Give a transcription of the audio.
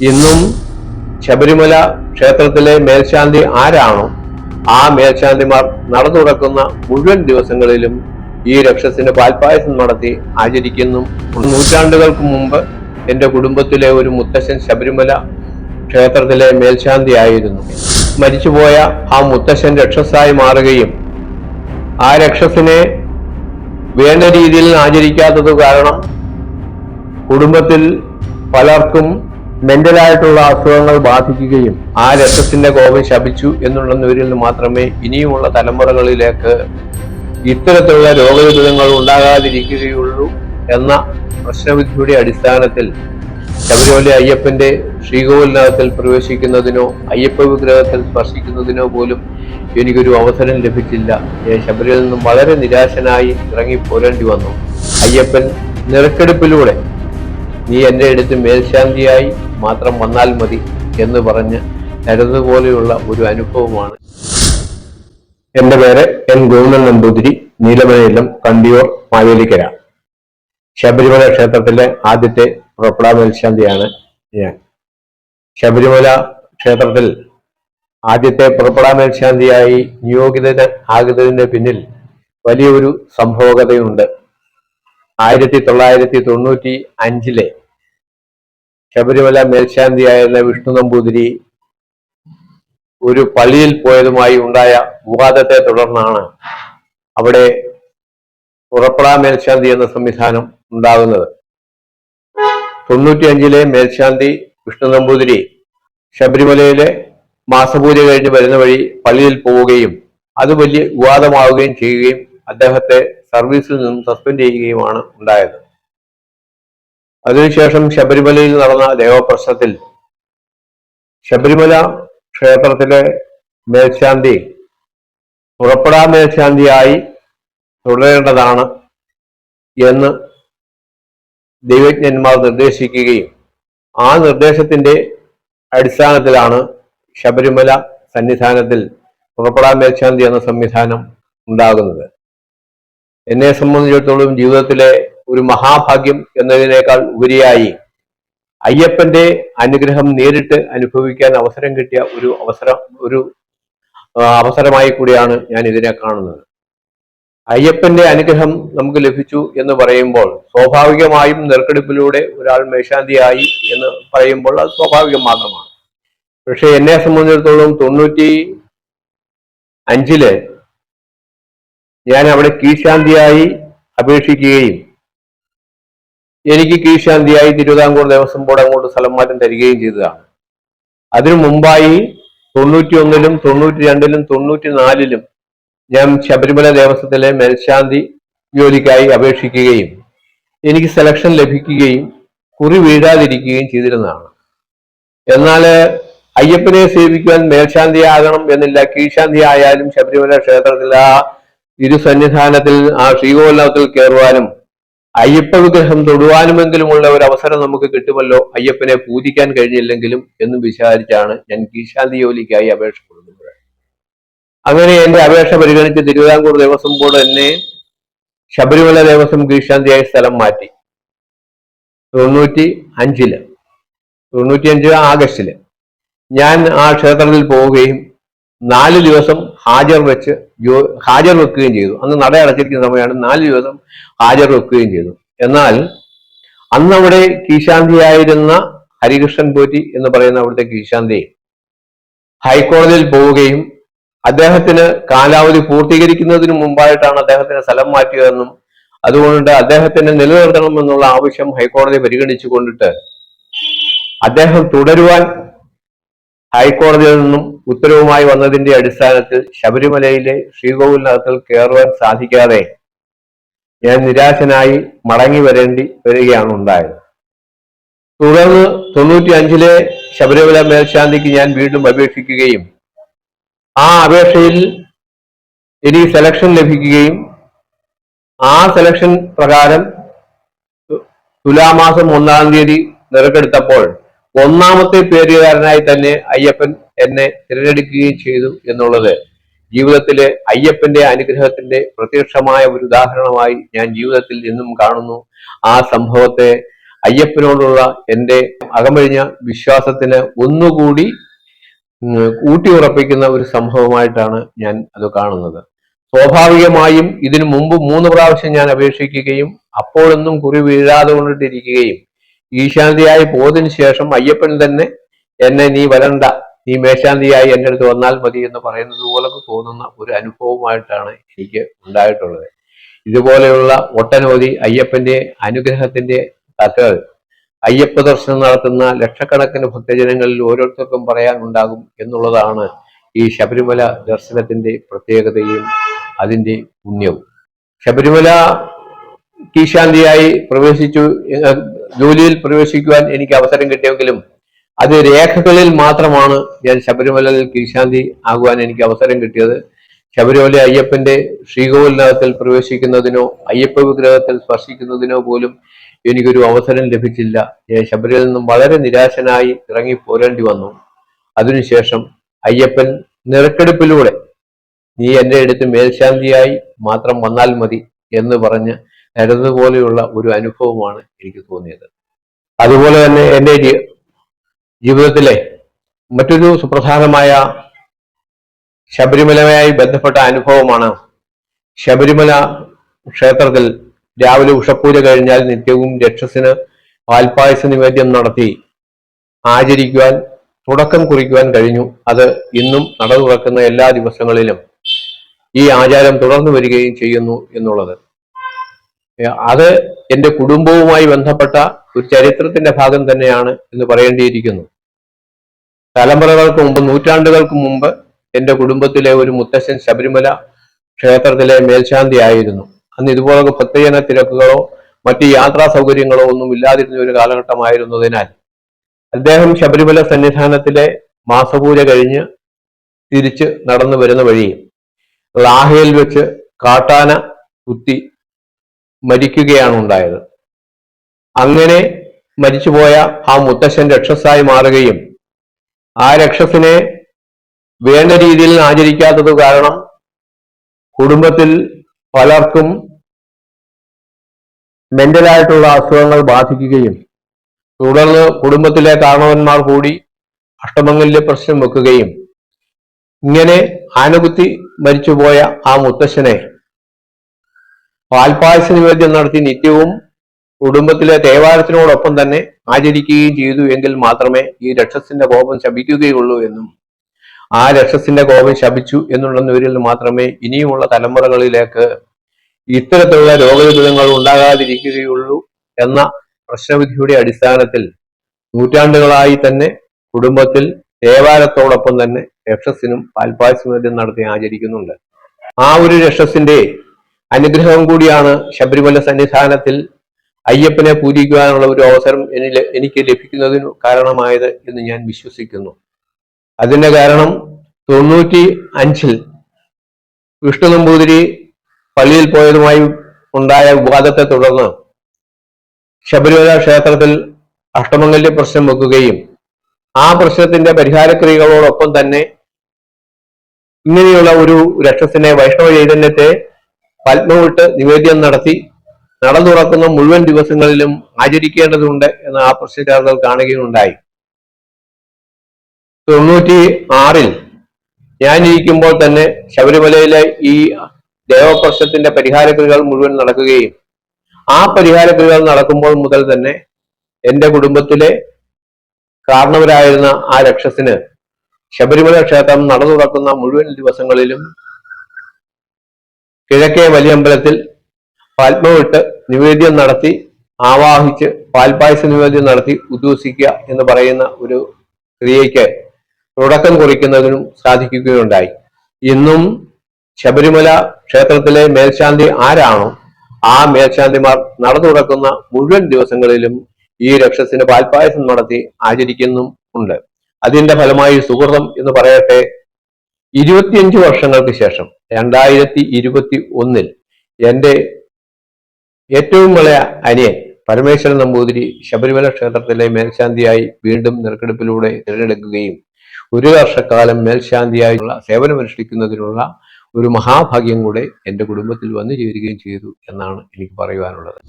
ഇന്നും ശബരിമല ക്ഷേത്രത്തിലെ മേൽശാന്തി ആരാണോ ആ മേൽശാന്തിമാർ നട തുറക്കുന്ന മുഴുവൻ ദിവസങ്ങളിലും ഈ രക്ഷസിന് പാൽപ്പായസം നടത്തി ആചരിക്കുന്നു. നൂറ്റാണ്ടുകൾക്ക് മുമ്പ് എൻ്റെ കുടുംബത്തിലെ ഒരു മുത്തശ്ശൻ ശബരിമല ക്ഷേത്രത്തിലെ മേൽശാന്തി ആയിരുന്നു. മരിച്ചുപോയ ആ മുത്തശ്ശൻ രക്ഷസായി മാറുകയും ആ രക്ഷസിനെ വേണ്ട രീതിയിൽ ആചരിക്കാത്തത് കാരണം കുടുംബത്തിൽ പലർക്കും മെന്റലായിട്ടുള്ള അസുഖങ്ങൾ ബാധിക്കുകയും ആ രക്ഷസിന്റെ കോപം ശപിച്ചു എന്നുള്ളവരിൽ മാത്രമേ ഇനിയുമുള്ള തലമുറകളിലേക്ക് ഇത്തരത്തിലുള്ള രോഗദുരിതങ്ങൾ ഉണ്ടാകാതിരിക്കുകയുള്ളൂ എന്ന പ്രശ്നവിധിയുടെ അടിസ്ഥാനത്തിൽ ശബരിമല അയ്യപ്പന്റെ ശ്രീകോവിലിനകത്തിൽ പ്രവേശിക്കുന്നതിനോ അയ്യപ്പ വിഗ്രഹത്തിൽ സ്പർശിക്കുന്നതിനോ പോലും എനിക്കൊരു അവസരം ലഭിച്ചില്ല. ശബരിമലയിൽ നിന്നും വളരെ നിരാശനായി ഇറങ്ങിപ്പോരേണ്ടി വന്നു. അയ്യപ്പൻ നിറക്കെടുപ്പിലൂടെ നീ എൻ്റെ അടുത്ത് മേൽശാന്തിയായി മാത്രം വന്നാൽ മതി എന്ന് പറഞ്ഞ് തരുന്നതുപോലെയുള്ള ഒരു അനുഭവമാണ്. എൻ്റെ പേര് എൻ ഗോവിന്ദൻ നമ്പൂതിരി, നീലമലയില്ലം, കണ്ടിയൂർ, മാവേലിക്കര. ശബരിമല ക്ഷേത്രത്തിലെ ആദ്യത്തെ പുറപ്പെടാ മേൽശാന്തിയാണ് ഞാൻ. ശബരിമല ക്ഷേത്രത്തിൽ ആദ്യത്തെ പുറപ്പെടാ മേൽശാന്തിയായി നിയോഗിതനാകുന്നതിന് പിന്നിൽ വലിയൊരു സംഭവകഥയുണ്ട്. 1995 ശബരിമല മേൽശാന്തിയായിരുന്ന വിഷ്ണു നമ്പൂതിരി ഒരു പള്ളിയിൽ പോയതുമായി ഉണ്ടായ വിവാദത്തെ തുടർന്നാണ് അവിടെ പുറപ്പെടാ മേൽശാന്തി എന്ന സംവിധാനം ഉണ്ടാകുന്നത്. 95 മേൽശാന്തി വിഷ്ണു നമ്പൂതിരി ശബരിമലയിലെ മാസപൂജ കഴിഞ്ഞ് വരുന്ന വഴി പള്ളിയിൽ പോവുകയും അത് വലിയ വിവാദമാവുകയും ചെയ്യുകയും അദ്ദേഹത്തെ സർവീസിൽ നിന്നും സസ്പെൻഡ് ചെയ്യുകയുമാണ് ഉണ്ടായത്. അതിനുശേഷം ശബരിമലയിൽ നടന്ന ദേവപ്രശ്നത്തിൽ ശബരിമല ക്ഷേത്രത്തിലെ മേൽശാന്തി പുറപ്പെടാ മേൽശാന്തിയായി തുടരേണ്ടതാണ് എന്ന് ദൈവജ്ഞന്മാർ നിർദ്ദേശിക്കുകയും ആ നിർദ്ദേശത്തിന്റെ അടിസ്ഥാനത്തിലാണ് ശബരിമല സന്നിധാനത്തിൽ പുറപ്പെടാ മേൽശാന്തി എന്ന സംവിധാനം ഉണ്ടാകുന്നത്. എന്നെ സംബന്ധിച്ചിടത്തോളം ജീവിതത്തിലെ ഒരു മഹാഭാഗ്യം എന്നതിനേക്കാൾ ഉപരിയായി അയ്യപ്പന്റെ അനുഗ്രഹം നേരിട്ട് അനുഭവിക്കാൻ അവസരം കിട്ടിയ ഒരു അവസരമായി കൂടിയാണ് ഞാൻ ഇതിനെ കാണുന്നത്. അയ്യപ്പന്റെ അനുഗ്രഹം നമുക്ക് ലഭിച്ചു എന്ന് പറയുമ്പോൾ സ്വാഭാവികമായും നെറുക്കെടുപ്പിലൂടെ ഒരാൾ മേൽശാന്തിയായി എന്ന് പറയുമ്പോൾ അത് സ്വാഭാവികം മാത്രമാണ്. പക്ഷെ എന്നെ സംബന്ധിച്ചിടത്തോളം 95 ഞാൻ അവിടെ കീഴ്ശാന്തിയായി അപേക്ഷിക്കുകയും എനിക്ക് കീഴ്ശാന്തിയായി തിരുവിതാംകൂർ ദേവസ്വം ബോർഡ് അങ്ങോട്ട് സ്ഥലം മാറ്റം തരികയും ചെയ്തതാണ്. അതിനു മുമ്പായി 91-ലും 92-ലും 94-ലും ഞാൻ ശബരിമല ദേവസ്വത്തിലെ മേൽശാന്തി ജോലിക്കായി അപേക്ഷിക്കുകയും എനിക്ക് സെലക്ഷൻ ലഭിക്കുകയും കുറി വീഴാതിരിക്കുകയും ചെയ്തിരുന്നതാണ്. എന്നാൽ അയ്യപ്പനെ സേവിക്കുവാൻ മേൽശാന്തിയാകണം എന്നില്ല. കീഴ്ശാന്തി ആയാലും ശബരിമല ക്ഷേത്രത്തിൽ ആ സന്നിധാനത്തിൽ ആ ശ്രീകോവിലത്തിൽ കയറുവാനും അയ്യപ്പ വിഗ്രഹം തൊടുവാനുമെങ്കിലുമുള്ള ഒരു അവസരം നമുക്ക് കിട്ടുമല്ലോ, അയ്യപ്പനെ പൂജിക്കാൻ കഴിഞ്ഞില്ലെങ്കിലും എന്നും വിചാരിച്ചാണ് ഞാൻ കീഴ്ശാന്തി ജോലിക്കായി അപേക്ഷ കൊടുക്കുന്നത്. അങ്ങനെ എന്റെ അപേക്ഷ പരിഗണിച്ച് തിരുവിതാംകൂർ ദേവസ്വം ബോർഡ് എന്നെ ശബരിമല ദേവസ്വം കീഴ്ശാന്തിയായി സ്ഥലം മാറ്റി. 95 ആഗസ്റ്റില് ഞാൻ ആ ക്ഷേത്രത്തിൽ പോവുകയും 4 ദിവസം ഹാജർ വെക്കുകയും ചെയ്തു. അന്ന് നട അടച്ചിരിക്കുന്ന സമയമാണ്. 4 ദിവസം ഹാജർ വെക്കുകയും ചെയ്തു. എന്നാൽ അന്ന് അവിടെ കീഴ്ശാന്തിയായിരുന്ന ഹരികൃഷ്ണൻ പോറ്റി എന്ന് പറയുന്ന അവിടുത്തെ കീഴ്ശാന്തി ഹൈക്കോടതിയിൽ പോവുകയും അദ്ദേഹത്തിന് കാലാവധി പൂർത്തീകരിക്കുന്നതിന് മുമ്പായിട്ടാണ് അദ്ദേഹത്തിന് സ്ഥലം മാറ്റിയതെന്നും അതുകൊണ്ട് അദ്ദേഹത്തിന് നിലനിർത്തണമെന്നുള്ള ആവശ്യം ഹൈക്കോടതി പരിഗണിച്ചു കൊണ്ടിട്ട് അദ്ദേഹം തുടരുവാൻ ഹൈക്കോടതിയിൽ നിന്നും ഉത്തരവുമായി വന്നതിന്റെ അടിസ്ഥാനത്തിൽ ശബരിമലയിലെ ശ്രീകോവിലിനകത്തിൽ കയറുവാൻ സാധിക്കാതെ ഞാൻ നിരാശനായി മടങ്ങി വരികയാണ് ഉണ്ടായത്. തുടർന്ന് 95 ശബരിമല മേൽശാന്തിക്ക് ഞാൻ വീണ്ടും അപേക്ഷിക്കുകയും ആ അപേക്ഷയിൽ എനിക്ക് സെലക്ഷൻ ലഭിക്കുകയും ആ സെലക്ഷൻ പ്രകാരം തുലാമാസം 1-ാം തീയതി നിറക്കെടുത്തപ്പോൾ 1-ാമത്തെ പേരുകാരനായി തന്നെ അയ്യപ്പൻ എന്നെ തിരഞ്ഞെടുക്കുകയും ചെയ്തു എന്നുള്ളത് ജീവിതത്തിലെ അയ്യപ്പന്റെ അനുഗ്രഹത്തിന്റെ പ്രത്യക്ഷമായ ഒരു ഉദാഹരണമായി ഞാൻ ജീവിതത്തിൽ എന്നും കാണുന്നു. ആ സംഭവത്തെ അയ്യപ്പനോടുള്ള എൻ്റെ അകമഴിഞ്ഞ വിശ്വാസത്തിന് ഒന്നുകൂടി ഊട്ടിയുറപ്പിക്കുന്ന ഒരു സംഭവമായിട്ടാണ് ഞാൻ അത് കാണുന്നത്. സ്വാഭാവികമായും ഇതിനു മുമ്പ് 3 പ്രാവശ്യം ഞാൻ അപേക്ഷിക്കുകയും അപ്പോഴൊന്നും കുറി വീഴാതെ കൊണ്ടിട്ടിരിക്കുകയും ഈശാന്തിയായി പോയതിനു ശേഷം അയ്യപ്പൻ തന്നെ എന്നെ നീ വരണ്ട, നീ മേശാന്തിയായി എൻ്റെ അടുത്ത് വന്നാൽ മതി എന്ന് പറയുന്നത് പോലൊക്കെ തോന്നുന്ന ഒരു അനുഭവമായിട്ടാണ് എനിക്ക് ഉണ്ടായിട്ടുള്ളത്. ഇതുപോലെയുള്ള ഒട്ടനവധി അയ്യപ്പന്റെ അനുഗ്രഹത്തിന്റെ കഥകൾ അയ്യപ്പ ദർശനം നടത്തുന്ന ലക്ഷക്കണക്കിന് ഭക്തജനങ്ങളിൽ ഓരോരുത്തർക്കും പറയാനുണ്ടാകും എന്നുള്ളതാണ് ഈ ശബരിമല ദർശനത്തിന്റെ പ്രത്യേകതയും അതിന്റെ പുണ്യവും. ശബരിമല കീശാന്തിയായി ജോലിയിൽ പ്രവേശിക്കുവാൻ എനിക്ക് അവസരം കിട്ടിയെങ്കിലും അത് രേഖകളിൽ മാത്രമാണ് ഞാൻ ശബരിമലയിൽ കീശാന്തി ആകുവാൻ എനിക്ക് അവസരം കിട്ടിയത്. ശബരിമല അയ്യപ്പന്റെ ശ്രീകോവിലിനകത്തിൽ പ്രവേശിക്കുന്നതിനോ അയ്യപ്പ വിഗ്രഹത്തിൽ സ്പർശിക്കുന്നതിനോ പോലും എനിക്കൊരു അവസരം ലഭിച്ചില്ല. ഞാൻ ശബരിമലയിൽ നിന്നും വളരെ നിരാശനായി ഇറങ്ങി പോരേണ്ടി വന്നു. അതിനുശേഷം അയ്യപ്പൻ നിറക്കെടുപ്പിലൂടെ നീ എൻ്റെ അടുത്ത് മേൽശാന്തിയായി മാത്രം വന്നാൽ മതി എന്ന് പറഞ്ഞ് തരുന്നതുപോലെയുള്ള ഒരു അനുഭവമാണ് എനിക്ക് തോന്നിയത്. അതുപോലെ തന്നെ എൻ്റെ ജീവിതത്തിലെ മറ്റൊരു സുപ്രധാനമായ ശബരിമലയുമായി ബന്ധപ്പെട്ട അനുഭവമാണ് ശബരിമല ക്ഷേത്രത്തിൽ രാവിലെ ഉഷപ്പൂജ കഴിഞ്ഞാൽ നിത്യവും രക്ഷസിന് പാൽപ്പായസ നിവേദ്യം നടത്തി ആചരിക്കുവാൻ തുടക്കം കുറിക്കുവാൻ കഴിഞ്ഞു. അത് ഇന്നും നട തുറക്കുന്ന എല്ലാ ദിവസങ്ങളിലും ഈ ആചാരം തുടർന്നു വരികയും ചെയ്യുന്നു എന്നുള്ളത്. അത് എൻ്റെ കുടുംബവുമായി ബന്ധപ്പെട്ട ഒരു ചരിത്രത്തിന്റെ ഭാഗം തന്നെയാണ് എന്ന് പറയേണ്ടിയിരിക്കുന്നു. തലമുറകൾക്ക് മുമ്പ്, നൂറ്റാണ്ടുകൾക്ക് മുമ്പ് എൻ്റെ കുടുംബത്തിലെ ഒരു മുത്തശ്ശൻ ശബരിമല ക്ഷേത്രത്തിലെ മേൽശാന്തി ആയിരുന്നു. അന്ന് ഇതുപോലെ ഭക്തജന തിരക്കുകളോ മറ്റ് യാത്രാ സൗകര്യങ്ങളോ ഒന്നും ഇല്ലാതിരുന്ന ഒരു കാലഘട്ടമായിരുന്നതിനാൽ അദ്ദേഹം ശബരിമല സന്നിധാനത്തിലെ മാസപൂജ കഴിഞ്ഞ് തിരിച്ച് നടന്നു വരുന്ന വഴി ലാഹയിൽ വെച്ച് കാട്ടാന കുത്തി മരിക്കുകയാണ് ഉണ്ടായത്. അങ്ങനെ മരിച്ചുപോയ ആ മുത്തശ്ശൻ രക്ഷസായി മാറുകയും ആ രക്ഷസിനെ വേണ്ട രീതിയിൽ ആചരിക്കാത്തത് കാരണം കുടുംബത്തിൽ പലർക്കും മെന്റലായിട്ടുള്ള അസുഖങ്ങൾ ബാധിക്കുകയും തുടർന്ന് കുടുംബത്തിലെ കാരണവന്മാർ കൂടി അഷ്ടമംഗല്യ പ്രശ്നം വെക്കുകയും ഇങ്ങനെ ആനകുത്തി മരിച്ചുപോയ ആ മുത്തശ്ശനെ പാൽപ്പായസ നിവേദ്യം നടത്തി നിത്യവും കുടുംബത്തിലെ തേവാരത്തിനോടൊപ്പം തന്നെ ആചരിക്കുകയും ചെയ്തു എങ്കിൽ മാത്രമേ ഈ രക്ഷസിന്റെ കോപം ശമിക്കുകയുള്ളൂ എന്നും ആ രക്ഷസിന്റെ കോപം ശമിച്ചു എന്നുള്ള പേരിൽ മാത്രമേ ഇനിയുമുള്ള തലമുറകളിലേക്ക് ഇത്തരത്തിലുള്ള രോഗദുരിതങ്ങൾ ഉണ്ടാകാതിരിക്കുകയുള്ളൂ എന്ന പ്രശ്നവിധിയുടെ അടിസ്ഥാനത്തിൽ നൂറ്റാണ്ടുകളായി തന്നെ കുടുംബത്തിൽ തേവാരത്തോടൊപ്പം തന്നെ രക്ഷസിനും പാൽപ്പായസനിവേദ്യം നടത്തി ആചരിക്കുന്നുണ്ട്. ആ ഒരു രക്ഷസിന്റെ അനുഗ്രഹം കൂടിയാണ് ശബരിമല സന്നിധാനത്തിൽ അയ്യപ്പനെ പൂജിക്കുവാനുള്ള ഒരു അവസരം എനിക്ക് ലഭിക്കുന്നതിന് കാരണമായത് എന്ന് ഞാൻ വിശ്വസിക്കുന്നു. അതിന്റെ കാരണം 95-ൽ വിഷ്ണു നമ്പൂതിരി പള്ളിയിൽ പോയതുമായി ഉണ്ടായ വിവാദത്തെ തുടർന്ന് ശബരിമല ക്ഷേത്രത്തിൽ അഷ്ടമംഗല്യ പ്രശ്നം വെക്കുകയും ആ പ്രശ്നത്തിന്റെ പരിഹാരക്രിയകളോടൊപ്പം തന്നെ ഇങ്ങനെയുള്ള ഒരു രക്ഷസിനെ വൈഷ്ണവ ചൈതന്യത്തെ പത്മവിട്ട് നിവേദ്യം നടത്തി നട തുറക്കുന്ന മുഴുവൻ ദിവസങ്ങളിലും ആചരിക്കേണ്ടതുണ്ട് എന്ന് ആ പ്രശ്നക്കാർ കാണുകയുണ്ടായി. 96-ൽ ഞാനിരിക്കുമ്പോൾ തന്നെ ശബരിമലയിലെ ഈ ദേവപ്രശ്നത്തിന്റെ പരിഹാരക്രിയകൾ മുഴുവൻ നടക്കുകയും ആ പരിഹാരക്രിയകൾ നടക്കുമ്പോൾ മുതൽ തന്നെ എൻ്റെ കുടുംബത്തിലെ കാരണവരായിരുന്ന ആ രക്ഷസിന് ശബരിമല ക്ഷേത്രം നട തുറക്കുന്ന മുഴുവൻ ദിവസങ്ങളിലും കിഴക്കേ വലിയമ്പലത്തിൽ പത്മവിട്ട് നിവേദ്യം നടത്തി ആവാഹിച്ച് പാൽപ്പായസ നിവേദ്യം നടത്തി ഉദ്ഘോഷിക്കുക എന്ന് പറയുന്ന ഒരു ക്രിയയ്ക്ക് തുടക്കം കുറിക്കുന്നതിനും സാധിക്കുകയുണ്ടായി. ഇന്നും ശബരിമല ക്ഷേത്രത്തിലെ മേൽശാന്തി ആരാണോ ആ മേൽശാന്തിമാർ നട തുറക്കുന്ന മുഴുവൻ ദിവസങ്ങളിലും ഈ രക്ഷസിന് പാൽപ്പായസം നടത്തി ആചരിക്കുന്നും ഉണ്ട്. അതിന്റെ ഫലമായി സുഹൃതം എന്ന് പറയട്ടെ, 25 വർഷങ്ങൾക്ക് ശേഷം 2021-ൽ എൻ്റെ ഏറ്റവും വലിയ അനിയൻ പരമേശ്വരൻ നമ്പൂതിരി ശബരിമല ക്ഷേത്രത്തിലെ മേൽശാന്തിയായി വീണ്ടും നറുക്കെടുപ്പിലൂടെ തിരഞ്ഞെടുക്കുകയും 1 വർഷക്കാലം മേൽശാന്തിയായുള്ള സേവനമനുഷ്ഠിക്കുന്നതിനുള്ള ഒരു മഹാഭാഗ്യം കൂടെ എൻ്റെ കുടുംബത്തിൽ വന്നു ചേരുകയും ചെയ്തു എന്നാണ് എനിക്ക് പറയുവാനുള്ളത്.